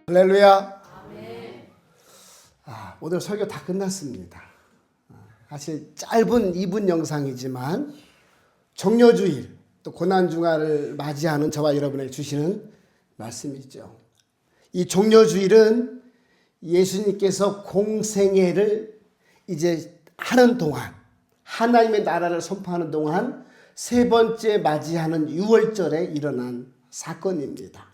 할렐루야. 오늘 설교 다 끝났습니다. 사실 짧은 2분 영상이지만 종료주일 또 고난주간을 맞이하는 저와 여러분에게 주시는 말씀이죠. 이 종료주일은 예수님께서 공생애를 이제 하는 동안, 하나님의 나라를 선포하는 동안 세 번째 맞이하는 유월절에 일어난 사건입니다.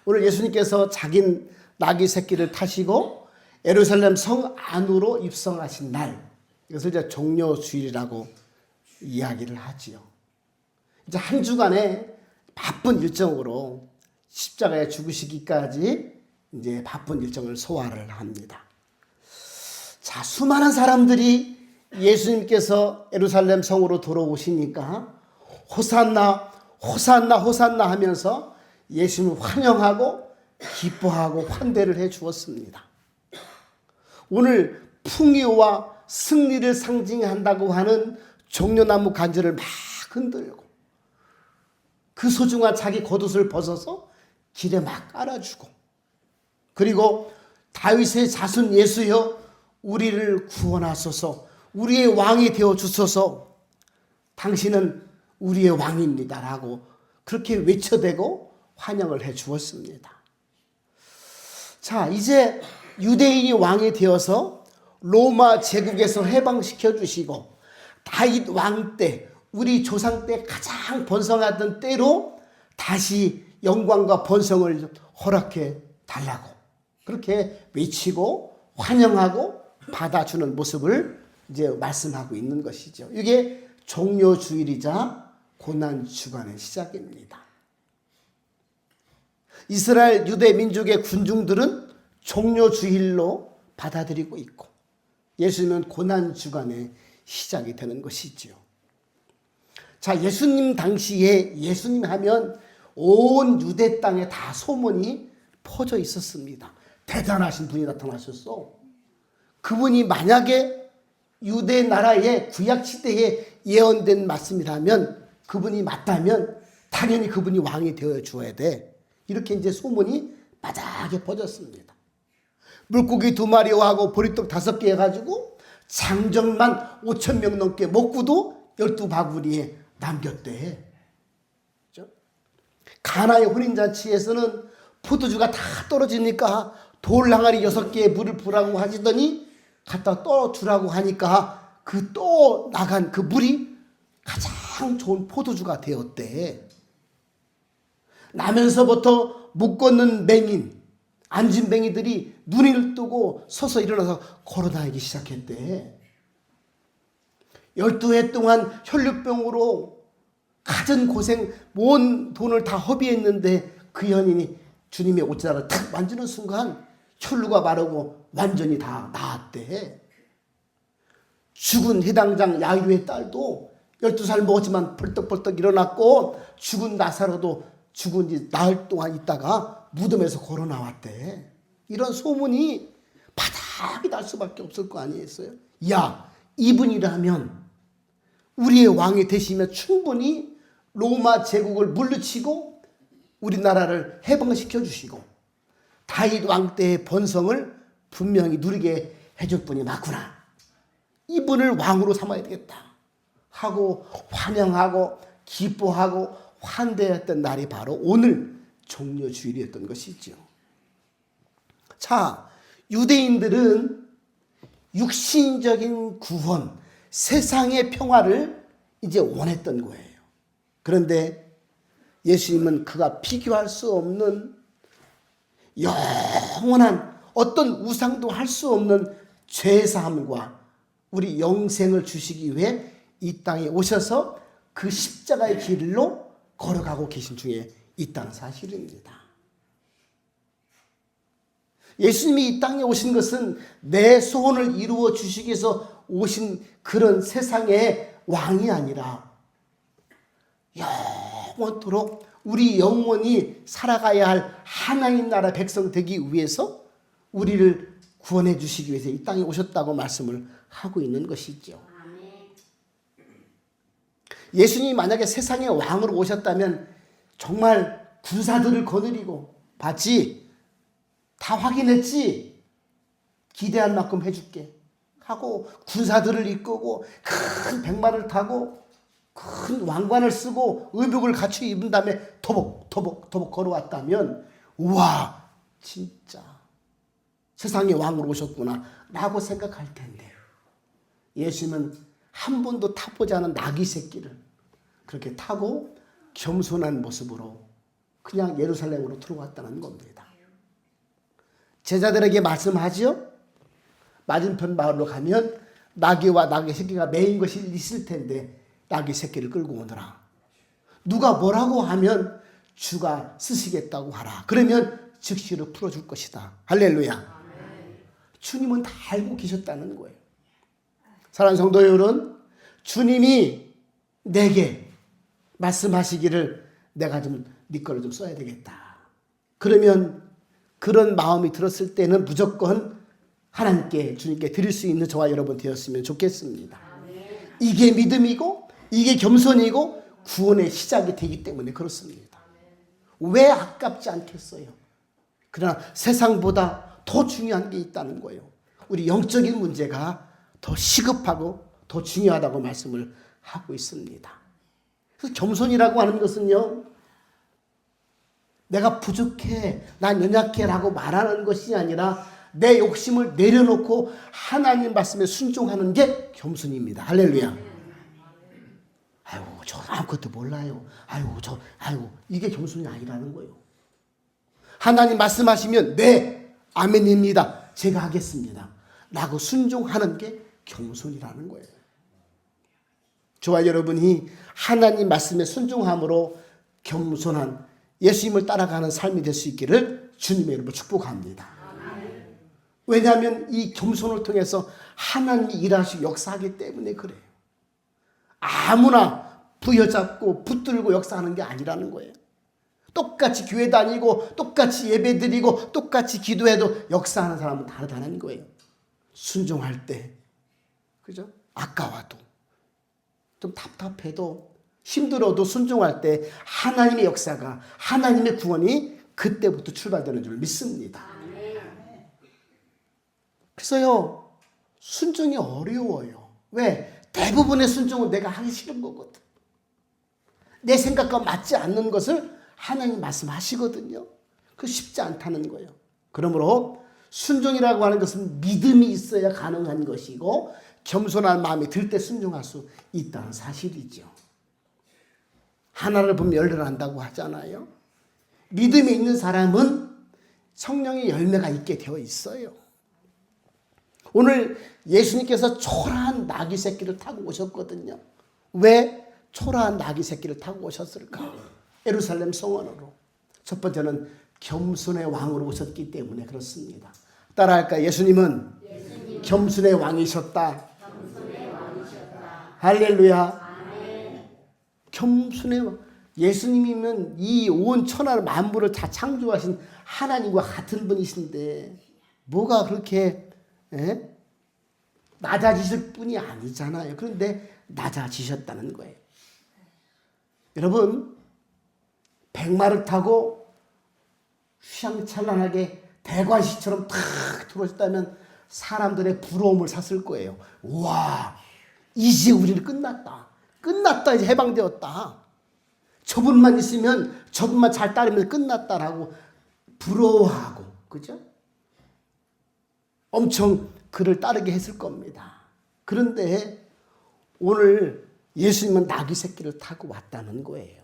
오늘 예수님께서 자기 나귀 새끼를 타시고 예루살렘 성 안으로 입성하신 날, 이것을 이제 종료주일이라고 이야기를 하지요. 이제 한 주간의 바쁜 일정으로 십자가에 죽으시기까지 이제 바쁜 일정을 소화를 합니다. 자, 수많은 사람들이 예수님께서 예루살렘 성으로 돌아오시니까 호산나, 호산나, 호산나 하면서 예수님을 환영하고 기뻐하고 환대를 해 주었습니다. 오늘 풍요와 승리를 상징한다고 하는 종려나무 간절을 막 흔들고 그 소중한 자기 겉옷을 벗어서 길에 막 깔아주고, 그리고 다윗의 자손 예수여 우리를 구원하소서, 우리의 왕이 되어 주소서, 당신은 우리의 왕입니다라고 그렇게 외쳐대고 환영을 해 주었습니다. 자, 이제 유대인이 왕이 되어서 로마 제국에서 해방시켜 주시고 다윗 왕 때, 우리 조상 때 가장 번성하던 때로 다시 영광과 번성을 허락해 달라고 그렇게 외치고 환영하고 받아주는 모습을 이제 말씀하고 있는 것이죠. 이게 종료주일이자 고난주간의 시작입니다. 이스라엘 유대 민족의 군중들은 종료주일로 받아들이고 있고 예수님은 고난주간의 시작이 되는 것이지요. 자, 예수님 당시에 예수님 하면 온 유대 땅에 다 소문이 퍼져 있었습니다. 대단하신 분이 나타나셨어. 그분이 만약에 유대 나라의 구약시대에 예언된 말씀이라면, 그분이 맞다면 당연히 그분이 왕이 되어 주어야 돼. 이렇게 이제 소문이 바닥에 퍼졌습니다. 물고기 2마리와 하고 보리떡 5개 해가지고 장정만 5,000명 넘게 먹고도 12바구니에 남겼대. 그렇죠? 가나의 혼인잔치에서는 포도주가 다 떨어지니까 돌 항아리 6개에 물을 부라고 하시더니 갖다 떠주라고 하니까 그 떠 나간 그 물이 가장 좋은 포도주가 되었대. 나면서부터 못 걷는 맹인, 앉은 맹이들이 눈을 뜨고 서서 일어나서 걸어다니기 시작했대. 12해 동안 혈류병으로 갖은 고생, 온 돈을 다 허비했는데 그 연인이 주님의 옷자락을 탁 만지는 순간 혈류가 마르고 완전히 다 나았대. 죽은 해당장 야이로의 딸도 12살 먹었지만 벌떡벌떡 일어났고, 죽은 나사로도 죽은 지 나흘 동안 있다가 무덤에서 걸어 나왔대. 이런 소문이 바닥이 날 수밖에 없을 거 아니겠어요? 야, 이분이라면 우리의 왕이 되시면 충분히 로마 제국을 물리치고 우리나라를 해방시켜 주시고 다윗 왕 때의 번성을 분명히 누리게 해줄 분이 맞구나. 이분을 왕으로 삼아야 되겠다 하고 환영하고 기뻐하고 환대했던 날이 바로 오늘 종료주일이었던 것이죠. 자, 유대인들은 육신적인 구원, 세상의 평화를 이제 원했던 거예요. 그런데 예수님은 그가 비교할 수 없는 영원한 어떤 우상도 할 수 없는 죄사함과 우리 영생을 주시기 위해 이 땅에 오셔서 그 십자가의 길로 걸어가고 계신 중에 있다는 사실입니다. 예수님이 이 땅에 오신 것은 내 소원을 이루어 주시기 위해서 오신 그런 세상의 왕이 아니라 영원토록 우리 영원히 살아가야 할 하나님 나라 백성 되기 위해서 우리를 구원해 주시기 위해서 이 땅에 오셨다고 말씀을 하고 있는 것이죠. 예수님이 만약에 세상의 왕으로 오셨다면 정말 군사들을 거느리고 봤지? 다 확인했지? 기대한 만큼 해줄게 하고 군사들을 이끌고 큰 백마를 타고 큰 왕관을 쓰고 의복을 갖추 입은 다음에 토복 걸어왔다면 우와 진짜 세상의 왕으로 오셨구나 라고 생각할 텐데 예수님은 한 번도 타보지 않은 나귀 새끼를 그렇게 타고 겸손한 모습으로 그냥 예루살렘으로 들어왔다는 겁니다. 제자들에게 말씀하지요. 맞은편 마을로 가면 나귀와 나귀 새끼가 메인 것이 있을 텐데 나귀 새끼를 끌고 오너라. 누가 뭐라고 하면 주가 쓰시겠다고 하라. 그러면 즉시로 풀어줄 것이다. 할렐루야. 주님은 다 알고 계셨다는 거예요. 사랑하는 성도 여러분, 주님이 내게 말씀하시기를 내가 좀 네 거를 좀 써야 되겠다. 그러면 그런 마음이 들었을 때는 무조건 하나님께 주님께 드릴 수 있는 저와 여러분 되었으면 좋겠습니다. 이게 믿음이고 이게 겸손이고 구원의 시작이 되기 때문에 그렇습니다. 왜 아깝지 않겠어요? 그러나 세상보다 더 중요한 게 있다는 거예요. 우리 영적인 문제가 더 시급하고 더 중요하다고 말씀을 하고 있습니다. 그래서 겸손이라고 하는 것은요, 내가 부족해, 난 연약해 라고 말하는 것이 아니라 내 욕심을 내려놓고 하나님 말씀에 순종하는 게 겸손입니다. 할렐루야. 아이고, 저 아무것도 몰라요. 아이고, 이게 겸손이 아니라는 거예요. 하나님 말씀하시면 네, 아멘입니다. 제가 하겠습니다. 라고 순종하는 게 겸손이라는 거예요. 저와 여러분이 하나님 말씀에 순종함으로 겸손한 예수님을 따라가는 삶이 될 수 있기를 주님의 이름으로 축복합니다. 왜냐하면 이 겸손을 통해서 하나님이 일하시고 역사하기 때문에 그래요. 아무나 부여잡고 붙들고 역사하는 게 아니라는 거예요. 똑같이 교회 다니고 똑같이 예배 드리고 똑같이 기도해도 역사하는 사람은 다르다는 거예요. 순종할 때, 그죠? 아까워도 좀 답답해도 힘들어도 순종할 때 하나님의 역사가 하나님의 구원이 그때부터 출발되는 줄 믿습니다. 그래서요, 순종이 어려워요. 왜? 대부분의 순종은 내가 하기 싫은 거거든. 내 생각과 맞지 않는 것을 하나님 말씀하시거든요. 그 쉽지 않다는 거예요. 그러므로 순종이라고 하는 것은 믿음이 있어야 가능한 것이고 겸손한 마음이 들 때 순종할 수 있다는 사실이죠. 하나를 보면 열매를 난다고 하잖아요. 믿음이 있는 사람은 성령의 열매가 있게 되어 있어요. 오늘 예수님께서 초라한 나귀 새끼를 타고 오셨거든요. 왜 초라한 나귀 새끼를 타고 오셨을까? 예루살렘 성원으로. 첫 번째는 겸손의 왕으로 오셨기 때문에 그렇습니다. 따라할까요? 예수님은 겸손의 왕이셨다. 할렐루야. 겸손의 왕. 예수님이면 이 온 천하 만물을 다 창조하신 하나님과 같은 분이신데 뭐가 그렇게 낮아지실 분이 아니잖아요. 그런데 낮아지셨다는 거예요. 여러분, 백마를 타고 휘황찬란하게 대관식처럼 탁 들어오셨다면 사람들의 부러움을 샀을 거예요. 와, 이제 우리는 끝났다. 이제 해방되었다. 저분만 있으면 저분만 잘 따르면 끝났다라고 부러워하고, 그죠? 엄청 그를 따르게 했을 겁니다. 그런데 오늘 예수님은 나귀 새끼를 타고 왔다는 거예요.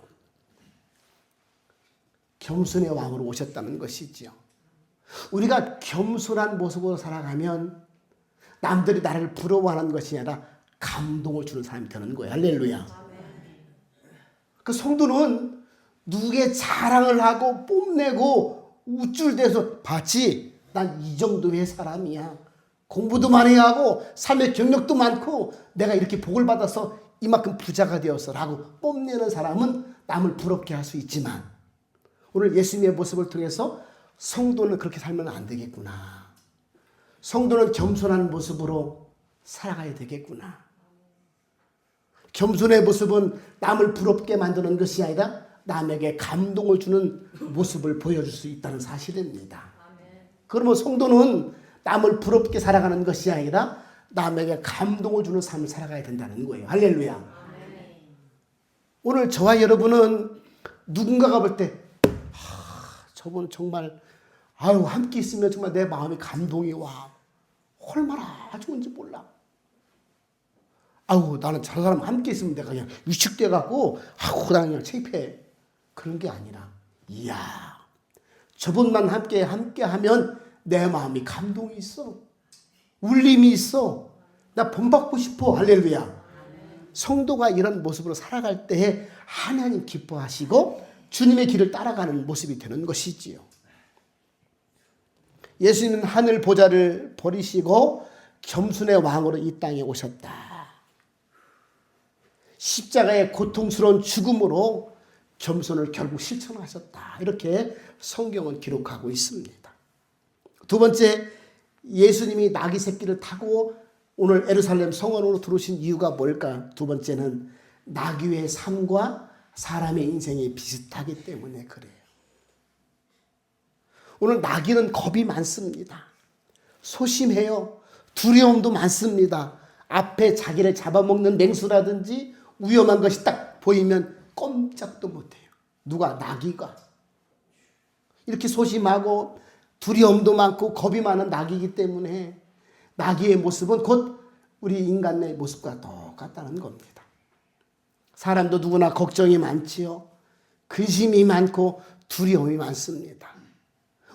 겸손의 왕으로 오셨다는 것이지요. 우리가 겸손한 모습으로 살아가면 남들이 나를 부러워하는 것이 아니라 감동을 주는 사람이 되는 거예요. 할렐루야. 그 성도는 누구의 자랑을 하고 뽐내고 우쭐대서 봤지? 난 이 정도의 사람이야. 공부도 많이 하고 삶의 경력도 많고 내가 이렇게 복을 받아서 이만큼 부자가 되었어 라고 뽐내는 사람은 남을 부럽게 할 수 있지만 오늘 예수님의 모습을 통해서 성도는 그렇게 살면 안 되겠구나. 성도는 겸손한 모습으로 살아가야 되겠구나. 겸손의 모습은 남을 부럽게 만드는 것이 아니라 남에게 감동을 주는 모습을 보여줄 수 있다는 사실입니다. 그러면 성도는 남을 부럽게 살아가는 것이 아니라 남에게 감동을 주는 삶을 살아가야 된다는 거예요. 할렐루야. 오늘 저와 여러분은 누군가가 볼 때 저분 정말 함께 있으면 정말 내 마음이 감동이 와. 얼마나 좋은지 몰라. 나는 저 사람 함께 있으면 내가 그냥 위축돼 갖고 그냥 창피해. 그런 게 아니라 이야, 저분만 함께 하면 내 마음이 감동이 있어. 울림이 있어. 나 본받고 싶어. 할렐루야. 성도가 이런 모습으로 살아갈 때에 하나님 기뻐하시고 주님의 길을 따라가는 모습이 되는 것이지요. 예수님은 하늘 보좌를 버리시고 겸손의 왕으로 이 땅에 오셨다. 십자가의 고통스러운 죽음으로 겸손을 결국 실천하셨다. 이렇게 성경은 기록하고 있습니다. 두 번째, 예수님이 나귀 새끼를 타고 오늘 예루살렘 성원으로 들어오신 이유가 뭘까? 두 번째는 나귀의 삶과 사람의 인생이 비슷하기 때문에 그래요. 오늘 나귀는 겁이 많습니다. 소심해요. 두려움도 많습니다. 앞에 자기를 잡아먹는 맹수라든지 위험한 것이 딱 보이면 꼼짝도 못해요. 누가? 나귀가. 이렇게 소심하고 두려움도 많고 겁이 많은 나귀이기 때문에 나귀의 모습은 곧 우리 인간의 모습과 똑같다는 겁니다. 사람도 누구나 걱정이 많지요. 근심이 많고 두려움이 많습니다.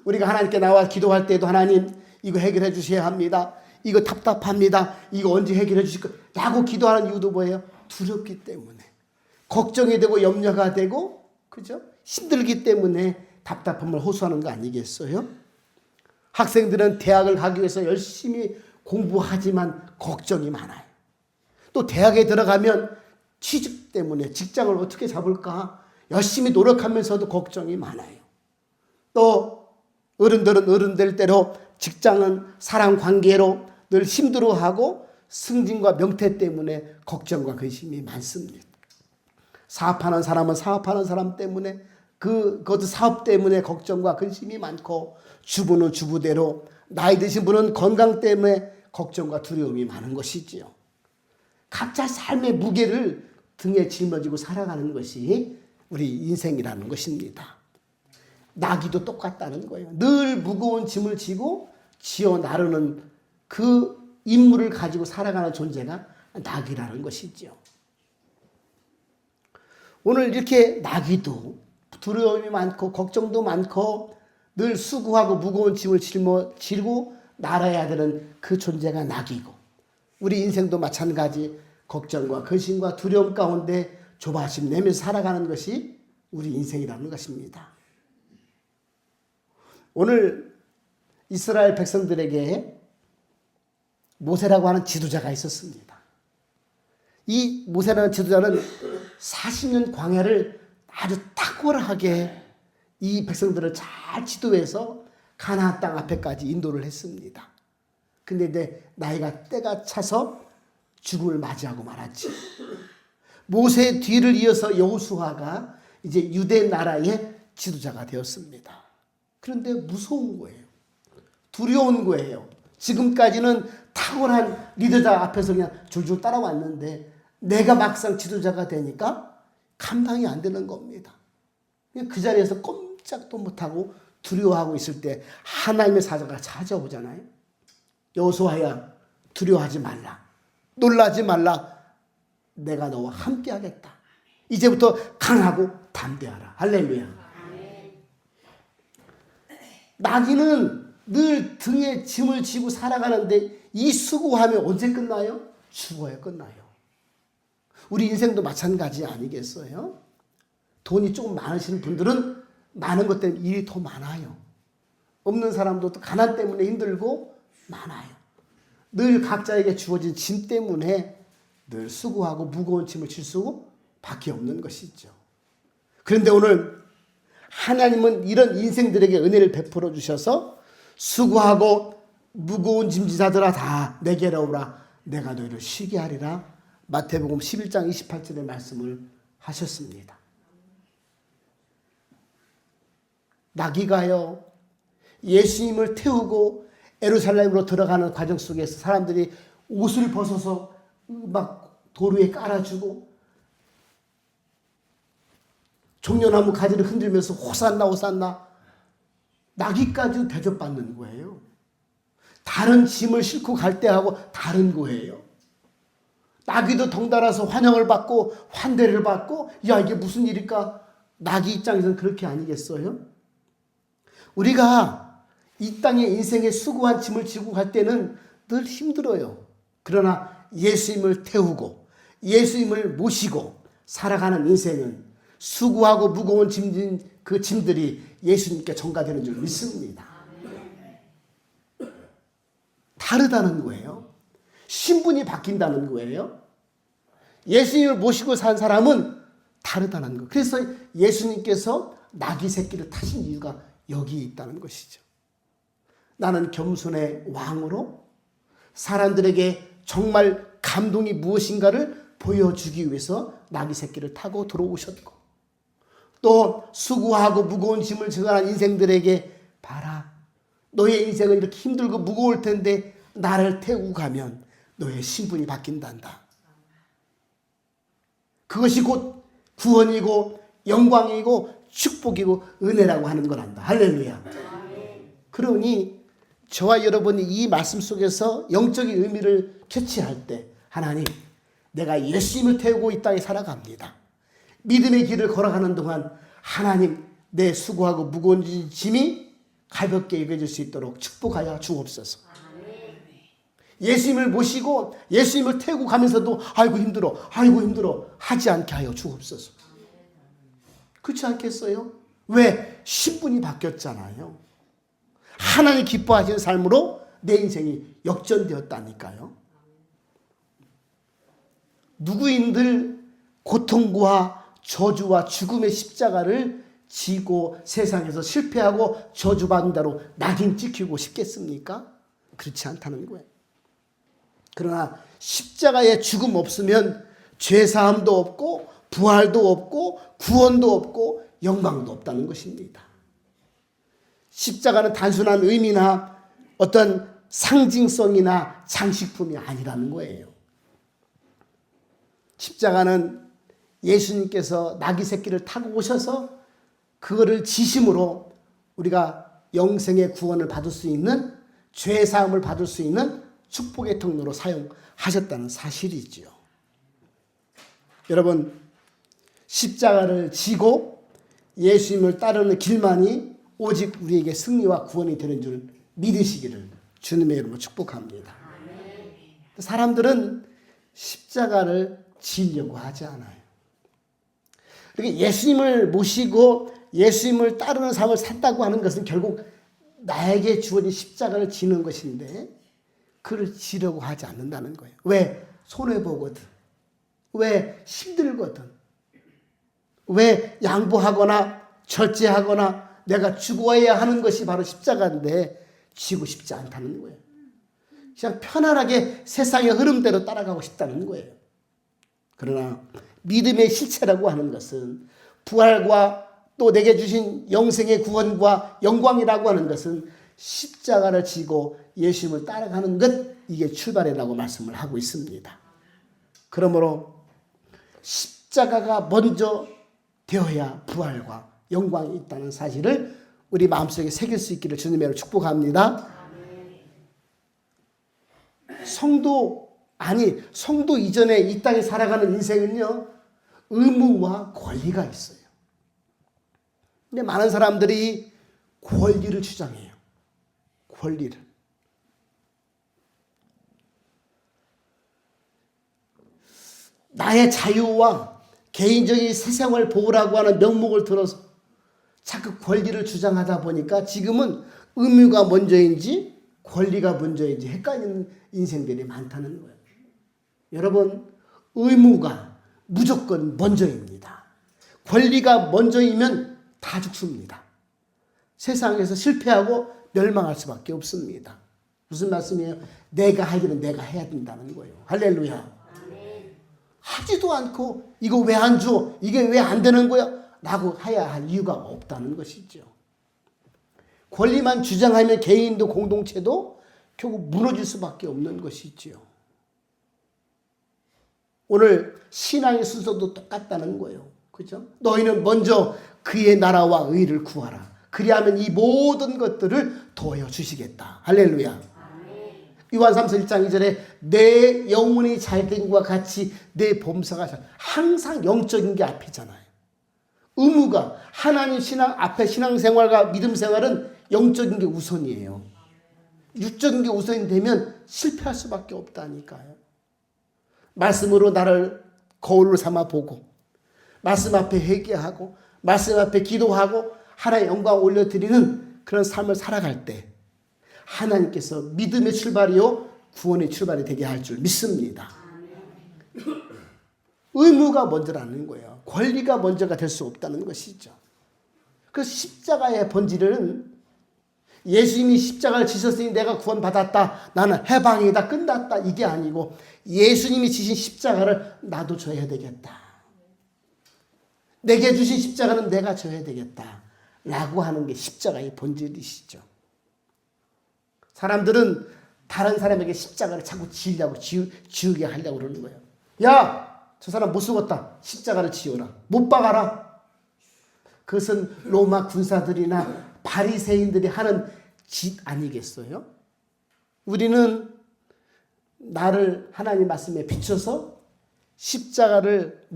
우리가 하나님께 나와 기도할 때도 하나님 이거 해결해 주셔야 합니다. 이거 답답합니다. 이거 언제 해결해 주실 거라고 기도하는 이유도 뭐예요? 두렵기 때문에. 걱정이 되고 염려가 되고 그죠? 힘들기 때문에 답답함을 호소하는 거 아니겠어요? 학생들은 대학을 가기 위해서 열심히 공부하지만 걱정이 많아요. 또 대학에 들어가면 취직 때문에 직장을 어떻게 잡을까 열심히 노력하면서도 걱정이 많아요. 또 어른들은 어른들대로 직장은 사람 관계로 늘 힘들어하고 승진과 명퇴 때문에 걱정과 근심이 많습니다. 사업하는 사람은 사업하는 사람 때문에 그것도 사업 때문에 걱정과 근심이 많고 주부는 주부대로 나이 드신 분은 건강 때문에 걱정과 두려움이 많은 것이지요. 각자 삶의 무게를 등에 짊어지고 살아가는 것이 우리 인생이라는 것입니다. 나귀도 똑같다는 거예요. 늘 무거운 짐을 지고 지어 나르는 그 임무를 가지고 살아가는 존재가 나귀라는 것이지요. 오늘 이렇게 나귀도 두려움이 많고 걱정도 많고 늘 수고하고 무거운 짐을 지고 날아야 되는 그 존재가 나귀고 우리 인생도 마찬가지 걱정과 근심과 두려움 가운데 조바심 내면서 살아가는 것이 우리 인생이라는 것입니다. 오늘 이스라엘 백성들에게 모세라고 하는 지도자가 있었습니다. 이 모세라는 지도자는 40년 광야를 아주 탁월하게 이 백성들을 잘 지도해서 가나안 땅 앞에까지 인도를 했습니다. 근데 이제 나이가 때가 차서 죽음을 맞이하고 말았지. 모세의 뒤를 이어서 여호수아가 이제 유대 나라의 지도자가 되었습니다. 그런데 무서운 거예요. 두려운 거예요. 지금까지는 탁월한 리더자 앞에서 그냥 줄줄 따라왔는데 내가 막상 지도자가 되니까 감당이 안 되는 겁니다. 그냥 그 자리에서 꼼짝도 못하고 두려워하고 있을 때 하나님의 사자가 찾아오잖아요. 여호수아야, 두려워하지 말라. 놀라지 말라. 내가 너와 함께 하겠다. 이제부터 강하고 담대하라. 할렐루야. 나귀는 늘 등에 짐을 지고 살아가는데 이 수고하면 언제 끝나요? 죽어야 끝나요. 우리 인생도 마찬가지 아니겠어요? 돈이 조금 많으신 분들은 많은 것 때문에 일이 더 많아요. 없는 사람도 또 가난 때문에 힘들고 많아요. 늘 각자에게 주어진 짐 때문에 늘 수고하고 무거운 짐을 질 수밖에 없는 것이죠. 그런데 오늘 하나님은 이런 인생들에게 은혜를 베풀어 주셔서 수고하고 무거운 짐지자들아 다 내게로 오라. 내가 너희를 쉬게 하리라. 마태복음 11장 28절의 말씀을 하셨습니다. 나귀가요, 예수님을 태우고 예루살렘으로 들어가는 과정 속에서 사람들이 옷을 벗어서 막 도로에 깔아주고 종려나무 가지를 흔들면서 호산나 호산나 나귀까지 대접받는 거예요. 다른 짐을 싣고 갈 때하고 다른 거예요. 나귀도 덩달아서 환영을 받고 환대를 받고 야 이게 무슨 일일까? 나귀 입장에서는 그렇게 아니겠어요? 우리가 이 땅에 인생의 수고한 짐을 지고 갈 때는 늘 힘들어요. 그러나 예수님을 태우고 예수님을 모시고 살아가는 인생은 수고하고 무거운 그 짐들이 예수님께 전가되는 줄 믿습니다. 다르다는 거예요. 신분이 바뀐다는 거예요. 예수님을 모시고 산 사람은 다르다는 거. 그래서 예수님께서 나귀 새끼를 타신 이유가 여기 있다는 것이죠. 나는 겸손의 왕으로 사람들에게 정말 감동이 무엇인가를 보여주기 위해서 나귀 새끼를 타고 들어오셨고 또 수고하고 무거운 짐을 지어가는 인생들에게 봐라. 너의 인생은 이렇게 힘들고 무거울 텐데 나를 태우고 가면 너의 신분이 바뀐단다. 그것이 곧 구원이고 영광이고 축복이고 은혜라고 하는 거란다. 할렐루야. 그러니 저와 여러분이 이 말씀 속에서 영적인 의미를 캐치할 때 하나님 내가 예수님을 태우고 이 땅에 살아갑니다. 믿음의 길을 걸어가는 동안 하나님 내 수고하고 무거운 짐이 가볍게 여겨질 수 있도록 축복하여 주옵소서. 예수님을 모시고 예수님을 태우고 가면서도 아이고 힘들어 하지 않게 하여 주옵소서. 그렇지 않겠어요? 왜? 신분이 바뀌었잖아요. 하나님 기뻐하시는 삶으로 내 인생이 역전되었다니까요. 누구인들 고통과 저주와 죽음의 십자가를 지고 세상에서 실패하고 저주받은 대로 낙인 찍히고 싶겠습니까? 그렇지 않다는 거예요. 그러나 십자가에 죽음 없으면 죄사함도 없고 부활도 없고 구원도 없고 영광도 없다는 것입니다. 십자가는 단순한 의미나 어떤 상징성이나 장식품이 아니라는 거예요. 십자가는 예수님께서 나귀 새끼를 타고 오셔서 그거를 지심으로 우리가 영생의 구원을 받을 수 있는 죄사함을 받을 수 있는 축복의 통로로 사용하셨다는 사실이지요. 여러분 십자가를 지고 예수님을 따르는 길만이 오직 우리에게 승리와 구원이 되는 줄 믿으시기를 주님의 이름으로 축복합니다. 사람들은 십자가를 지려고 하지 않아요. 그러니까 예수님을 모시고 예수님을 따르는 삶을 산다고 하는 것은 결국 나에게 주어진 십자가를 지는 것인데 그를 지려고 하지 않는다는 거예요. 왜? 손해보거든. 왜? 힘들거든. 왜? 양보하거나 절제하거나 내가 죽어야 하는 것이 바로 십자가인데 지고 싶지 않다는 거예요. 그냥 편안하게 세상의 흐름대로 따라가고 싶다는 거예요. 그러나 믿음의 실체라고 하는 것은 부활과 또 내게 주신 영생의 구원과 영광이라고 하는 것은 십자가를 지고 예수님을 따라가는 것 이게 출발이라고 말씀을 하고 있습니다. 그러므로 십자가가 먼저 되어야 부활과 영광이 있다는 사실을 우리 마음속에 새길 수 있기를 주님의 이름으로 축복합니다. 성도 이전에 이 땅에 살아가는 인생은요 의무와 권리가 있어요. 근데 많은 사람들이 권리를 주장해요. 권리를. 나의 자유와 개인적인 세상을 보호라고 하는 명목을 들어서 자꾸 권리를 주장하다 보니까 지금은 의무가 먼저인지 권리가 먼저인지 헷갈리는 인생들이 많다는 거예요. 여러분, 의무가 무조건 먼저입니다. 권리가 먼저이면 다 죽습니다. 세상에서 실패하고 멸망할 수밖에 없습니다. 무슨 말씀이에요? 내가 할 일은 내가 해야 된다는 거예요. 할렐루야. 하지도 않고 이거 왜 안 줘? 이게 왜 안 되는 거야? 라고 해야 할 이유가 없다는 것이죠. 권리만 주장하면 개인도 공동체도 결국 무너질 수밖에 없는 것이지요. 오늘 신앙의 순서도 똑같다는 거예요. 그죠? 너희는 먼저 그의 나라와 의를 구하라. 그리하면 이 모든 것들을 더하여 주시겠다. 할렐루야. 요한 3서 1장 2절에 내 영혼이 잘된 것과 같이 내 범사가 잘. 항상 영적인 게 앞이잖아요. 의무가 하나님 신앙 앞에 신앙생활과 믿음생활은 영적인 게 우선이에요. 육적인 게 우선이 되면 실패할 수밖에 없다니까요. 말씀으로 나를 거울로 삼아 보고 말씀 앞에 회개하고 말씀 앞에 기도하고 하나님의 영광 올려드리는 그런 삶을 살아갈 때 하나님께서 믿음의 출발이요 구원의 출발이 되게 할 줄 믿습니다. 의무가 먼저라는 거예요. 권리가 먼저가 될 수 없다는 것이죠. 그래서 십자가의 본질은 예수님이 십자가를 지셨으니 내가 구원받았다. 나는 해방이다. 끝났다. 이게 아니고 예수님이 지신 십자가를 나도 져야 되겠다. 내게 주신 십자가는 내가 져야 되겠다. 라고 하는 게 십자가의 본질이시죠. 사람들은 다른 사람에게 십자가를 자꾸 지우게 하려고 그러는 거예요. 야! 저 사람 못 죽었다. 십자가를 지어라. 못 박아라. 그것은 로마 군사들이나 바리새인들이 하는 짓 아니겠어요? 우리는 나를 하나님 말씀에 비춰서 십자가를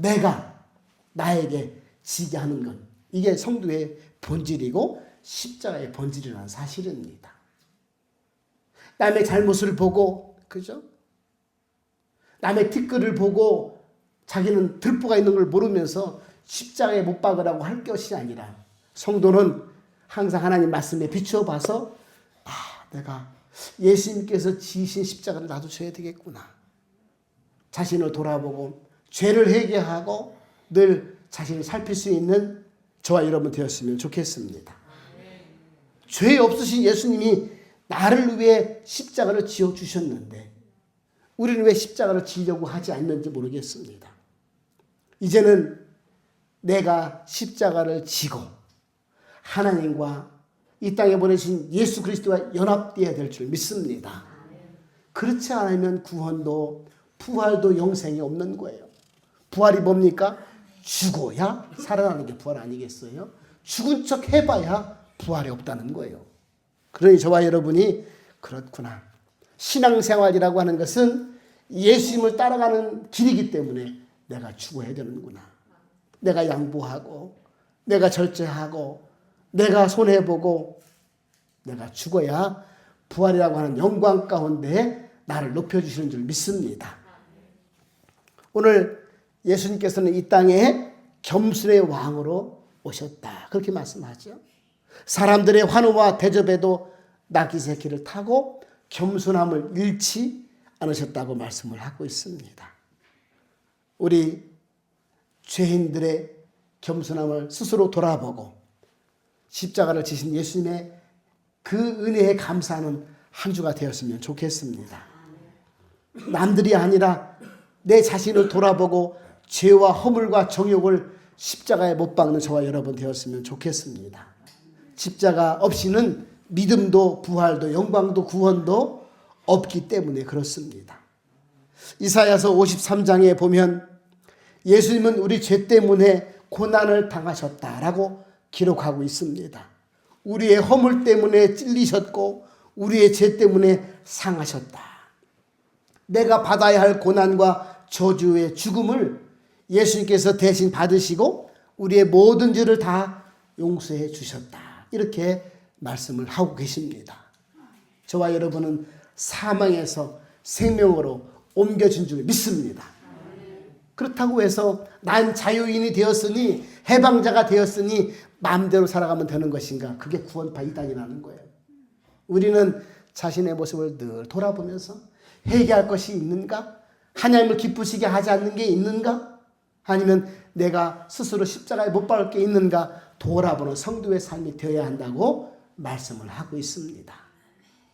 나에게 지게 하는 것. 이게 성도의 본질이고 십자가의 본질이라는 사실입니다. 남의 잘못을 보고, 그죠? 남의 티끌을 보고 자기는 들보가 있는 걸 모르면서 십자가에 못 박으라고 할 것이 아니라 성도는 항상 하나님 말씀에 비춰봐서 내가 예수님께서 지신 십자가를 나도 져야 되겠구나. 자신을 돌아보고 죄를 회개하고 늘 자신을 살필 수 있는 저와 여러분 되었으면 좋겠습니다. 죄 없으신 예수님이 나를 위해 십자가를 지어주셨는데 우리는 왜 십자가를 지려고 하지 않는지 모르겠습니다. 이제는 내가 십자가를 지고 하나님과 이 땅에 보내신 예수 그리스도와 연합되어야 될 줄 믿습니다. 그렇지 않으면 구원도 부활도 영생이 없는 거예요. 부활이 뭡니까? 죽어야 살아나는 게 부활 아니겠어요? 죽은 척 해봐야 부활이 없다는 거예요. 그러니 저와 여러분이 그렇구나. 신앙생활이라고 하는 것은 예수님을 따라가는 길이기 때문에 내가 죽어야 되는구나. 내가 양보하고 내가 절제하고 내가 손해보고 내가 죽어야 부활이라고 하는 영광 가운데 나를 높여주시는 줄 믿습니다. 오늘 예수님께서는 이 땅에 겸손의 왕으로 오셨다. 그렇게 말씀하죠. 사람들의 환호와 대접에도 낙이 새끼를 타고 겸손함을 잃지 않으셨다고 말씀을 하고 있습니다. 우리 죄인들의 겸손함을 스스로 돌아보고 십자가를 지신 예수님의 그 은혜에 감사하는 한 주가 되었으면 좋겠습니다. 남들이 아니라 내 자신을 돌아보고 죄와 허물과 정욕을 십자가에 못 박는 저와 여러분 되었으면 좋겠습니다. 십자가 없이는 믿음도 부활도 영광도 구원도 없기 때문에 그렇습니다. 이사야서 53장에 보면 예수님은 우리 죄 때문에 고난을 당하셨다라고 기록하고 있습니다. 우리의 허물 때문에 찔리셨고 우리의 죄 때문에 상하셨다. 내가 받아야 할 고난과 저주의 죽음을 예수님께서 대신 받으시고 우리의 모든 죄를 다 용서해 주셨다. 이렇게 말씀을 하고 계십니다. 저와 여러분은 사망에서 생명으로 옮겨진 줄 믿습니다. 그렇다고 해서 난 자유인이 되었으니 해방자가 되었으니 마음대로 살아가면 되는 것인가? 그게 구원파 이단이라는 거예요. 우리는 자신의 모습을 늘 돌아보면서 회개할 것이 있는가? 하나님을 기쁘시게 하지 않는 게 있는가? 아니면 내가 스스로 십자가에 못 박을 게 있는가? 돌아보는 성도의 삶이 되어야 한다고 말씀을 하고 있습니다.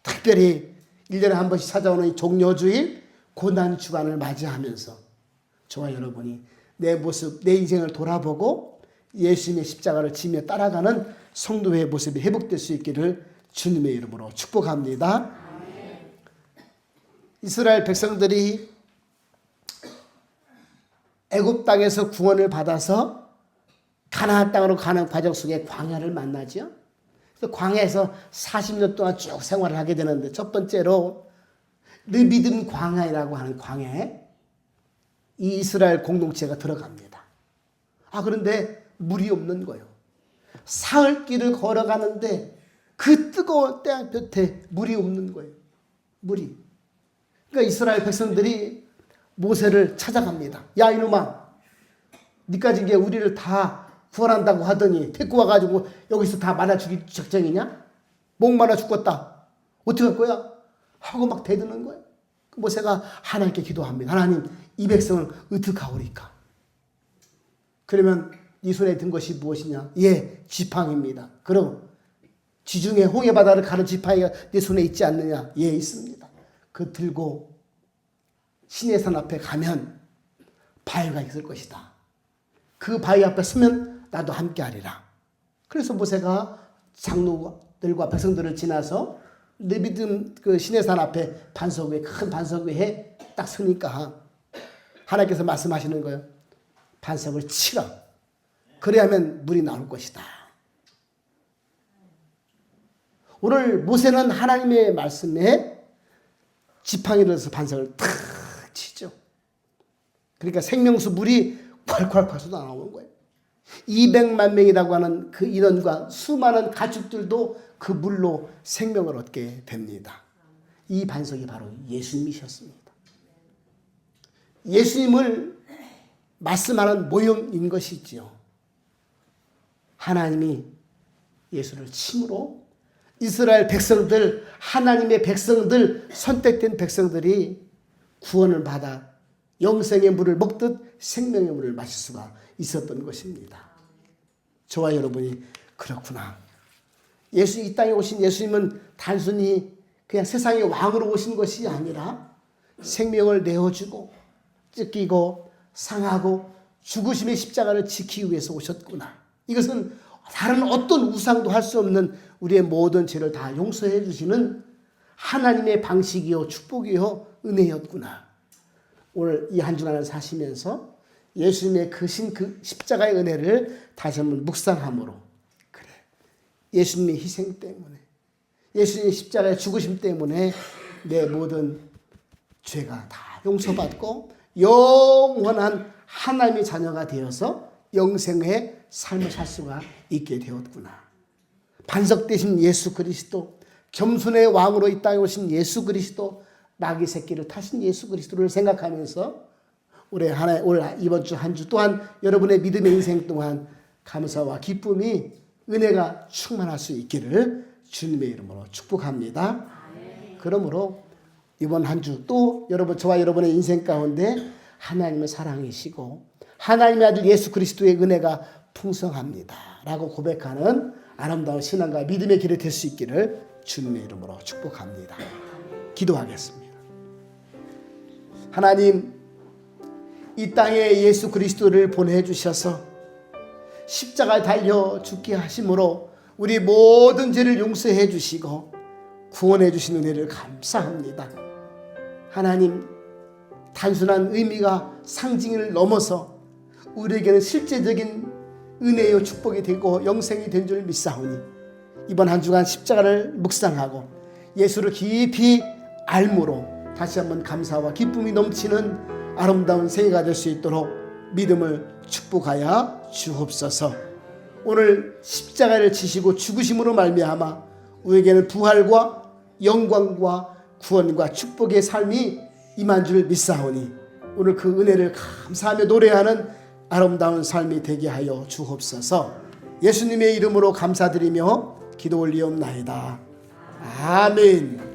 특별히 1년에 한 번씩 찾아오는 이 종려주일 고난 주간을 맞이하면서 저와 여러분이 내 모습, 내 인생을 돌아보고 예수님의 십자가를 지며 따라가는 성도의 모습이 회복될 수 있기를 주님의 이름으로 축복합니다. 이스라엘 백성들이 애굽 땅에서 구원을 받아서 가나안 땅으로 가는 과정 속에 광야를 만나죠. 그래서 광야에서 40년 동안 쭉 생활을 하게 되는데, 첫 번째로 르비딤 광야라고 하는 광야에 이 이스라엘 공동체가 들어갑니다. 그런데 물이 없는 거예요. 사흘길을 걸어가는데 그 뜨거운 땅볕에 물이 없는 거예요. 물이. 그러니까 이스라엘 백성들이 모세를 찾아갑니다. 야 이놈아, 니까지 이게 우리를 다 구원한다고 하더니 데리고 와가지고 여기서 다 말아 죽일 작정이냐? 목 말아 죽겠다. 어떻게 할 거야? 하고 막 대드는 거예요. 모세가 하나님께 기도합니다. 하나님, 이 백성을 어떻게 하오리까? 그러면 네 손에 든 것이 무엇이냐? 예, 지팡이입니다. 그럼 지중해 홍해 바다를 가는 지팡이가 네 손에 있지 않느냐? 예, 있습니다. 그 들고 시내산 앞에 가면 바위가 있을 것이다. 그 바위 앞에 서면 나도 함께 하리라. 그래서 모세가 장로들과 백성들을 지나서 르비딤 그 시내산 앞에 반석 위에, 큰 반석 위에 딱 서니까 하나님께서 말씀하시는 거예요. 반석을 치라. 그래야만 물이 나올 것이다. 오늘 모세는 하나님의 말씀에 지팡이를 해서 반석을 탁 치죠. 그러니까 생명수 물이 콸콸콸 쏟아나오는 거예요. 200만 명이라고 하는 그 인원과 수많은 가축들도 그 물로 생명을 얻게 됩니다. 이 반석이 바로 예수님이셨습니다. 예수님을 말씀하는 모형인 것이지요. 하나님이 예수를 침으로 이스라엘 백성들, 하나님의 백성들, 선택된 백성들이 구원을 받아 영생의 물을 먹듯 생명의 물을 마실 수가 있었던 것입니다. 저와 여러분이 그렇구나. 이 땅에 오신 예수님은 단순히 그냥 세상의 왕으로 오신 것이 아니라 생명을 내어주고 찢기고 상하고 죽으심의 십자가를 지키기 위해서 오셨구나. 이것은 다른 어떤 우상도 할 수 없는 우리의 모든 죄를 다 용서해 주시는 하나님의 방식이요 축복이요 은혜였구나. 오늘 이 한 주간을 사시면서 예수님의 그 십자가의 은혜를 다시 한번 묵상함으로, 그래, 예수님의 희생 때문에, 예수님의 십자가의 죽으심 때문에 내 모든 죄가 다 용서받고 영원한 하나님의 자녀가 되어서 영생의 삶을 살 수가 있게 되었구나. 반석 되신 예수 그리스도, 겸손의 왕으로 이 땅에 오신 예수 그리스도, 나귀 새끼를 타신 예수 그리스도를 생각하면서 올 이번 주 한 주 또한 여러분의 믿음의 인생 동안 감사와 기쁨이, 은혜가 충만할 수 있기를 주님의 이름으로 축복합니다. 그러므로 이번 한 주 또 저와 여러분의 인생 가운데 하나님의 사랑이시고 하나님의 아들 예수 그리스도의 은혜가 풍성합니다 라고 고백하는 아름다운 신앙과 믿음의 길이 될 수 있기를 주님의 이름으로 축복합니다. 기도하겠습니다. 하나님, 이 땅에 예수 그리스도를 보내주셔서 십자가에 달려 죽게 하심으로 우리 모든 죄를 용서해 주시고 구원해 주신 은혜를 감사합니다. 하나님, 단순한 의미가 상징을 넘어서 우리에게는 실제적인 은혜요 축복이 되고 영생이 된 줄 믿사오니 이번 한 주간 십자가를 묵상하고 예수를 깊이 알므로 다시 한번 감사와 기쁨이 넘치는 아름다운 생애가 될 수 있도록 믿음을 축복하여 주옵소서. 오늘 십자가를 지시고 죽으심으로 말미암아 우리에게는 부활과 영광과 구원과 축복의 삶이 임한 줄 믿사오니 오늘 그 은혜를 감사하며 노래하는 아름다운 삶이 되게 하여 주옵소서. 예수님의 이름으로 감사드리며 기도 올리옵나이다. 아멘.